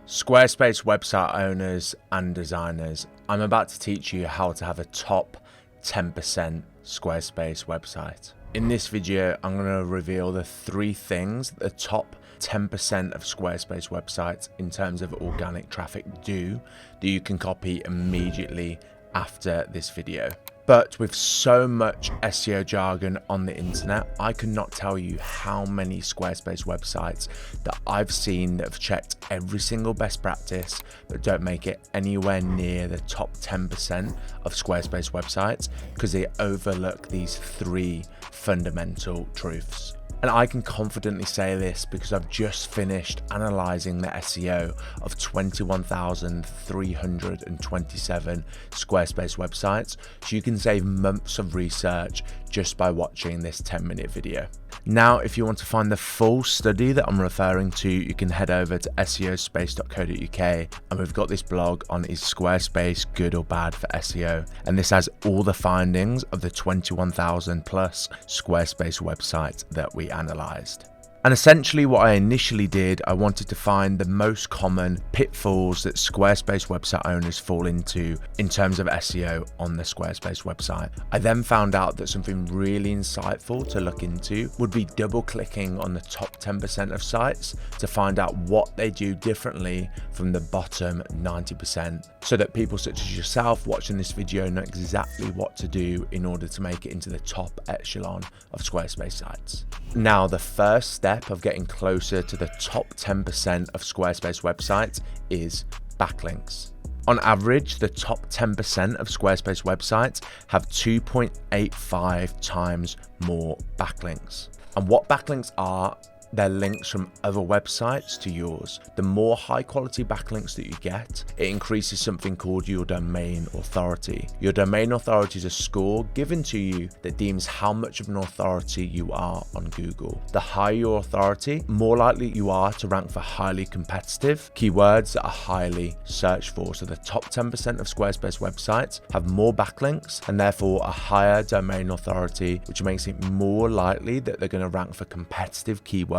Squarespace website owners and designers, I'm about to teach you how to have a top 10% Squarespace website. In this video, I'm going to reveal the 3 things that the top 10% of Squarespace websites in terms of organic traffic do that you can copy immediately after this video. But with so much SEO jargon on the internet, I could not tell you how many Squarespace websites that I've seen that have checked every single best practice but don't make it anywhere near the top 10% of Squarespace websites because they overlook these 3 fundamental truths. And I can confidently say this because I've just finished analysing the SEO of 21,327 Squarespace websites, so you can save months of research just by watching this 10-minute video. Now, if you want to find the full study that I'm referring to, you can head over to seospace.co.uk, and we've got this blog on is Squarespace good or bad for SEO, and this has all the findings of the 21,000 plus Squarespace websites that we analysed. And essentially what I initially did, I wanted to find the most common pitfalls that Squarespace website owners fall into in terms of SEO on the Squarespace website. I then found out that something really insightful to look into would be double clicking on the top 10% of sites to find out what they do differently from the bottom 90%, so that people such as yourself watching this video know exactly what to do in order to make it into the top echelon of Squarespace sites. Now, the first step of getting closer to the top 10% of Squarespace websites is backlinks. On average, the top 10% of Squarespace websites have 2.85 times more backlinks. And what backlinks are, they're links from other websites to yours. The more high quality backlinks that you get, it increases something called your domain authority. Your domain authority is a score given to you that deems how much of an authority you are on Google. The higher your authority, more likely you are to rank for highly competitive keywords that are highly searched for. So the top 10% of Squarespace websites have more backlinks and therefore a higher domain authority, which makes it more likely that they're going to rank for competitive keywords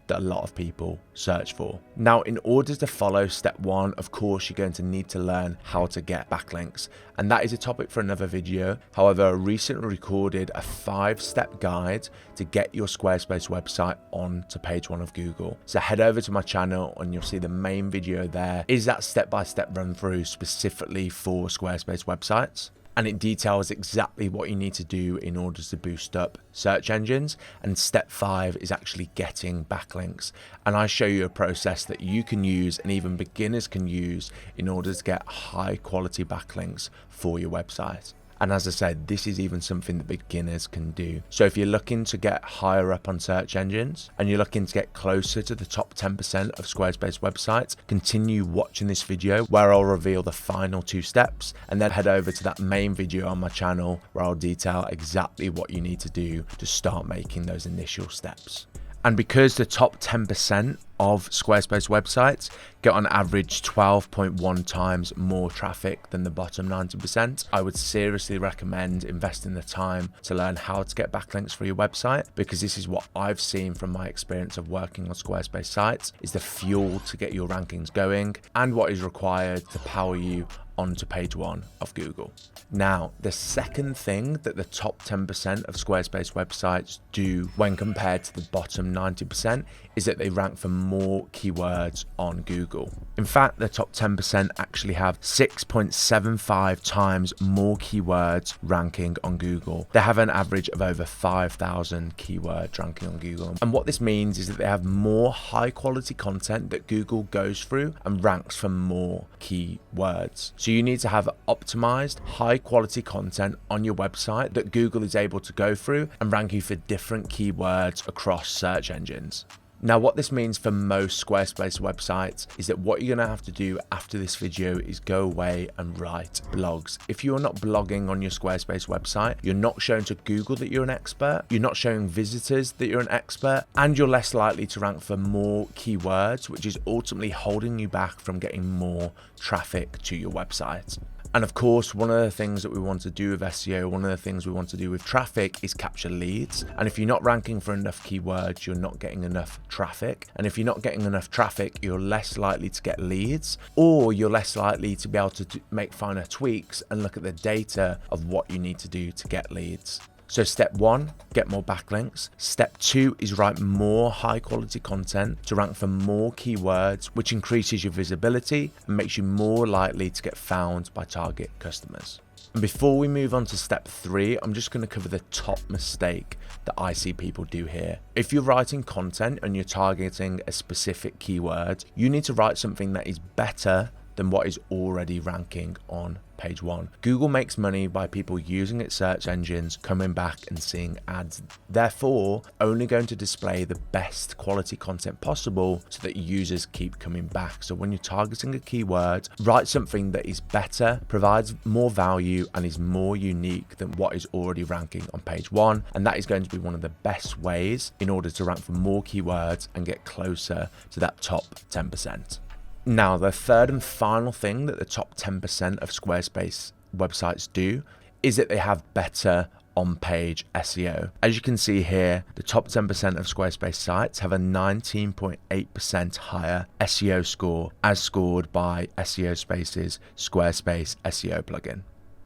that a lot of people search for. Now, in order to follow step 1, of course, you're going to need to learn how to get backlinks. And that is a topic for another video. However, I recently recorded a 5-step guide to get your Squarespace website onto page 1 of Google. So head over to my channel and you'll see the main video there is that step-by-step run through specifically for Squarespace websites. And it details exactly what you need to do in order to boost up search engines. And step 5 is actually getting backlinks. And I show you a process that you can use and even beginners can use in order to get high quality backlinks for your website. And as I said, this is even something that beginners can do. So if you're looking to get higher up on search engines and you're looking to get closer to the top 10% of Squarespace websites, continue watching this video where I'll reveal the final 2 steps, and then head over to that main video on my channel where I'll detail exactly what you need to do to start making those initial steps. And because the top 10% of Squarespace websites get on average 12.1 times more traffic than the bottom 90%, I would seriously recommend investing the time to learn how to get backlinks for your website, because this is what I've seen from my experience of working on Squarespace sites, is the fuel to get your rankings going and what is required to power you onto page 1 of Google. Now, the second thing that the top 10% of Squarespace websites do when compared to the bottom 90% is that they rank for more keywords on Google. In fact, the top 10% actually have 6.75 times more keywords ranking on Google. They have an average of over 5,000 keywords ranking on Google. And what this means is that they have more high quality content that Google goes through and ranks for more keywords. So you need to have optimized high quality content on your website that Google is able to go through and rank you for different keywords across search engines. Now, what this means for most Squarespace websites is that what you're going to have to do after this video is go away and write blogs. If you're not blogging on your Squarespace website, you're not showing to Google that you're an expert, you're not showing visitors that you're an expert, and you're less likely to rank for more keywords, which is ultimately holding you back from getting more traffic to your website. And of course, one of the things that we want to do with SEO, one of the things we want to do with traffic is capture leads. And if you're not ranking for enough keywords, you're not getting enough traffic. And if you're not getting enough traffic, you're less likely to get leads, or you're less likely to be able to make finer tweaks and look at the data of what you need to do to get leads. So step 1, get more backlinks. Step 2 is write more high quality content to rank for more keywords, which increases your visibility and makes you more likely to get found by target customers. And before we move on to step 3, I'm just going to cover the top mistake that I see people do here. If you're writing content and you're targeting a specific keyword, you need to write something that is better than what is already ranking on page 1. Google makes money by people using its search engines, coming back and seeing ads. Therefore, only going to display the best quality content possible so that users keep coming back. So when you're targeting a keyword, write something that is better, provides more value, and is more unique than what is already ranking on page 1. And that is going to be one of the best ways in order to rank for more keywords and get closer to that top 10%. Now, the third and final thing that the top 10% of Squarespace websites do is that they have better on-page SEO. As you can see here, the top 10% of Squarespace sites have a 19.8% higher SEO score as scored by SEO Space's Squarespace SEO plugin,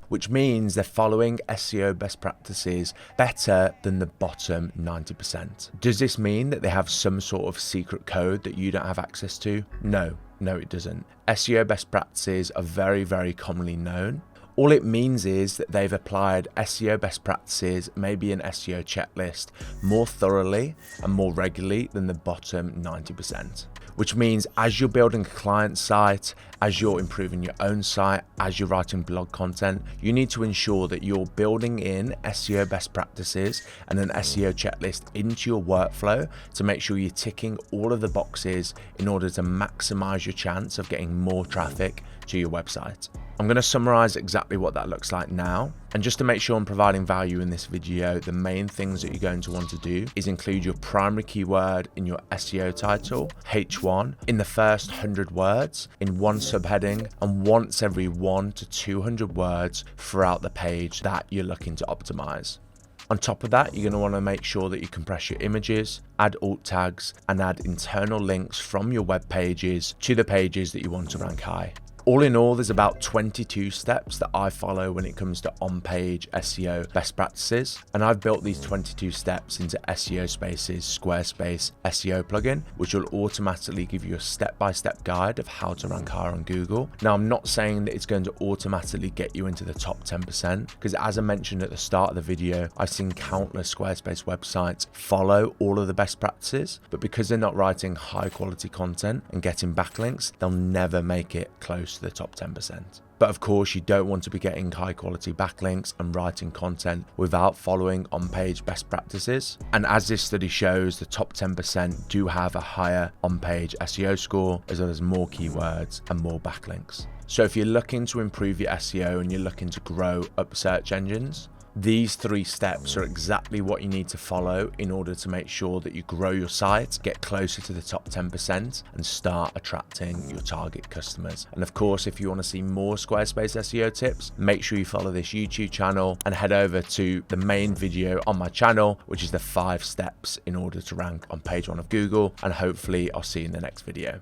which means they're following SEO best practices better than the bottom 90%. Does this mean that they have some sort of secret code that you don't have access to? No, it doesn't. SEO best practices are very, very commonly known. All it means is that they've applied SEO best practices, maybe an SEO checklist, more thoroughly and more regularly than the bottom 90%. Which means as you're building a client site, as you're improving your own site, as you're writing blog content, you need to ensure that you're building in SEO best practices and an SEO checklist into your workflow to make sure you're ticking all of the boxes in order to maximize your chance of getting more traffic to your website. I'm going to summarize exactly what that looks like now. And just to make sure I'm providing value in this video, the main things that you're going to want to do is include your primary keyword in your SEO title, H1, in the first 100 words, in one subheading, and once every 1 to 200 words throughout the page that you're looking to optimize. On top of that, you're going to want to make sure that you compress your images, add alt tags, and add internal links from your web pages to the pages that you want to rank high. All in all, there's about 22 steps that I follow when it comes to on-page SEO best practices, and I've built these 22 steps into SEO Space's Squarespace SEO plugin, which will automatically give you a step-by-step guide of how to rank higher on Google. Now, I'm not saying that it's going to automatically get you into the top 10%, because as I mentioned at the start of the video, I've seen countless Squarespace websites follow all of the best practices, but because they're not writing high-quality content and getting backlinks, they'll never make it close to the top 10%. But of course, you don't want to be getting high quality backlinks and writing content without following on-page best practices. And as this study shows, the top 10% do have a higher on-page SEO score, as well as more keywords and more backlinks. So if you're looking to improve your SEO and you're looking to grow up search engines, these 3 steps are exactly what you need to follow in order to make sure that you grow your site, get closer to the top 10%, and start attracting your target customers. And of course, if you want to see more Squarespace SEO tips, make sure you follow this YouTube channel and head over to the main video on my channel, which is the 5 steps in order to rank on page 1 of Google. And hopefully I'll see you in the next video.